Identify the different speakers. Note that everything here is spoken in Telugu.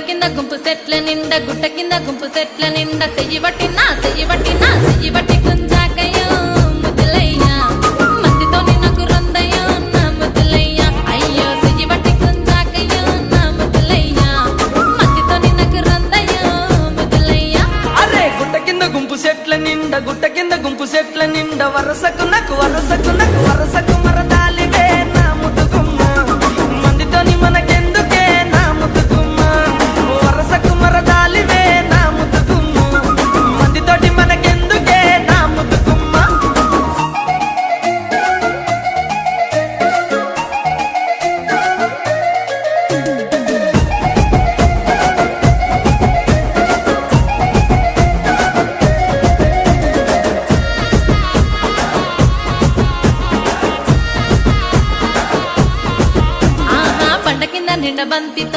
Speaker 1: కింద గుంపు సెట్ల నిండా గుట్ట కింద గుంపు సెట్ల నిండా చెయ్యి బట్టి గుంజాకయ్యో ముద్దులయ్యా మందితో నాకు రొందయ్యో నా ముద్దులయ్యా అయ్యో చెయ్యి బట్టి గుంజాకయ్యో నా ముద్దులయ్యా మందితో నాకు రొందయ్యో ముద్దులయ్యా.
Speaker 2: అరే గుట్ట కింద గుంపు సెట్ల నిండా వరసకు మరదాలివే నా ముద్దుగుమ్మ మందితోని మనకెందుకే నా ముద్దుగుమ్మ వరసకు మరదాలివే నా ముద్దుగుమ్మ మందితోటి మనకెందుకే నా ముద్దుగుమ్మ.
Speaker 1: ఆహా పంట కింద నిండా బంతితో